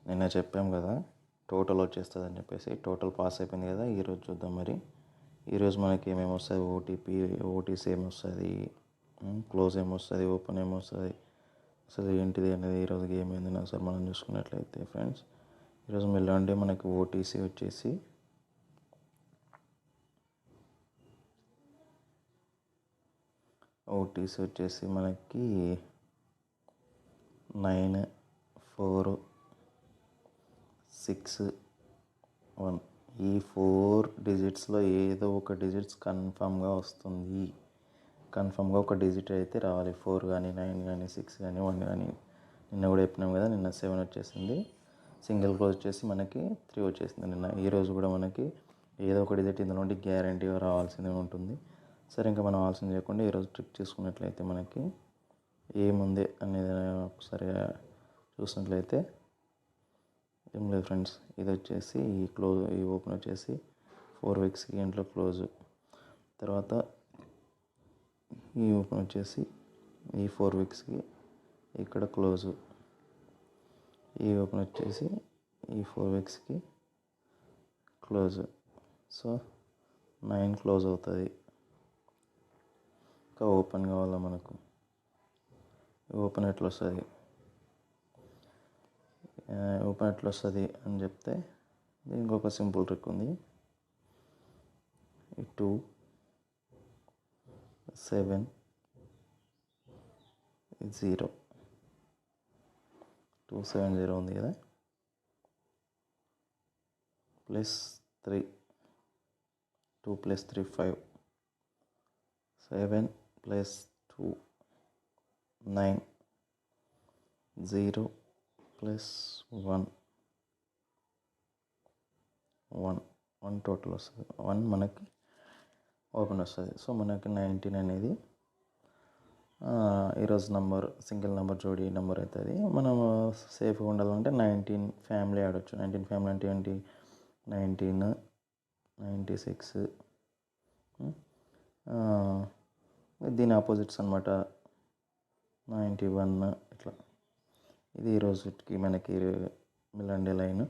నిన్న చెప్పాం కదా టోటల్ వచ్చేస్తుంది అని చెప్పేసి. టోటల్ పాస్ అయిపోయింది కదా. ఈరోజు చూద్దాం మరి. ఈరోజు మనకి ఏమేమి వస్తుంది, ఓటీసీ ఏమొస్తుంది, క్లోజ్ ఏమొస్తుంది, ఓపెన్ ఏమొస్తుంది, అసలు ఏంటిది అనేది ఈరోజు గేమ్ ఏందని ఒకసారి మనం చూసుకున్నట్లయితే ఫ్రెండ్స్, ఈరోజు మెల్లండే మనకి ఓటీసీ వచ్చేసి మనకి 9, 4, 6, 1 ఈ 4 డిజిట్స్లో ఏదో ఒక డిజిట్స్ కన్ఫామ్గా వస్తుంది. కన్ఫామ్గా ఒక డిజిట్ అయితే రావాలి. 4 కానీ 9 కానీ 6 కానీ 1 కానీ. నిన్న కూడా చెప్పినాం కదా, నిన్న 7 వచ్చేసింది. సింగిల్ క్లోజ్ వచ్చేసి మనకి 3 వచ్చేసింది నిన్న. ఈరోజు కూడా మనకి ఏదో ఒక డిజిట్ ఇందులో నుండి గ్యారంటీగా రావాల్సిందే ఉంటుంది. సరే, ఇంకా మనం ఆలోచన చేయకుండా ఈరోజు ట్రిక్ చేసుకున్నట్లయితే మనకి ఏముంది అనేది ఒకసారి చూసినట్లయితే ఏం లేదు ఫ్రెండ్స్. ఇది వచ్చేసి ఈ ఓపెన్ వచ్చేసి 4 వీక్స్కి ఇంట్లో క్లోజు. తర్వాత ఈ ఓపెన్ వచ్చేసి ఈ 4 వీక్స్కి ఇక్కడ క్లోజు. ఈ ఓపెన్ వచ్చేసి ఈ 4 వీక్స్కి క్లోజు. సో 9 క్లోజ్ అవుతుంది. ఇంకా ఓపెన్ కావాలా మనకు. ఓపెన్ ఎట్లా వస్తుంది అని చెప్తే దీనికి ఒక సింపుల్ ట్రిక్ ఉంది. 2, 7, 0, 270 ఉంది కదా, +3, 2 + 3 5, 7 + 2 9, 0 + 1 టోటల్ వస్తుంది. 1 మనకి ఓపెన్ వస్తుంది. సో మనకి 19 అనేది ఈరోజు సింగిల్ నెంబర్ జోడీ నెంబర్ అవుతుంది. మనం సేఫ్గా ఉండాలంటే 19 ఫ్యామిలీ ఆడవచ్చు. 19 ఫ్యామిలీ అంటే ఏంటి, 19, 96, దీని ఆపోజిట్స్ అనమాట, 91 ఇట్లా. ఇది ఈరోజుకి మనకి మిలాండే లైన్.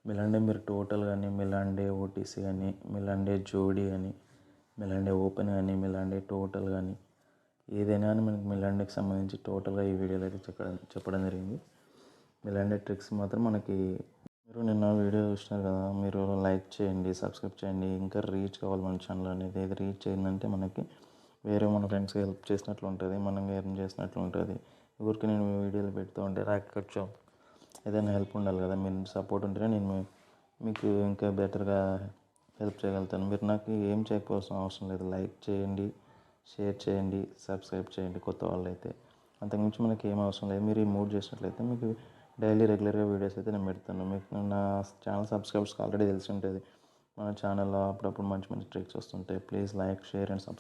మిలాండే మీరు టోటల్ కానీ, మిలాండే ఓటీసీ కానీ, మిలాండే జోడీ కానీ, మిలాండే ఓపెన్ కానీ, మిలాండే టోటల్ కానీ, ఏదైనా కానీ మనకి మిలాండేకి సంబంధించి టోటల్గా ఈ వీడియోలో అయితే చెప్పడం జరిగింది. మిలాండే ట్రిక్స్ మాత్రం మనకి మీరు నిన్న వీడియో చూసినారు కదా, మీరు లైక్ చేయండి, సబ్స్క్రైబ్ చేయండి. ఇంకా రీచ్ కావాలి మన ఛానల్ అనేది. ఏది రీచ్ చేయిందంటే మనకి వేరే మన ఫ్రెండ్స్కి హెల్ప్ చేసినట్లు ఉంటుంది, మనం ఎర్న్ చేసినట్లు ఉంటుంది. ఊరికి నేను వీడియోలు పెడుతూ ఉంటే రాకొచ్చు ఏదైనా హెల్ప్ ఉండాలి కదా. మీరు సపోర్ట్ ఉంటేనే నేను మీకు ఇంకా బెటర్గా హెల్ప్ చేయగలుగుతాను. మీరు నాకు ఏం చేయకపోవాల్సిన అవసరం లేదు. లైక్ చేయండి, షేర్ చేయండి, సబ్స్క్రైబ్ చేయండి కొత్త వాళ్ళు అయితే. అంతకుమించి మనకి ఏం అవసరం లేదు. మీరు ఈ 3 చేసినట్లయితే మీకు డైలీ రెగ్యులర్గా వీడియోస్ అయితే నేను పెడతాను. మీకు నా ఛానల్ సబ్స్క్రైబర్స్కి ఆల్రెడీ తెలిసి ఉంటుంది. మన ఛానల్లో అప్పుడప్పుడు మంచి మంచి ట్రిక్స్ వస్తుంటాయి. Please like, share and subscribe.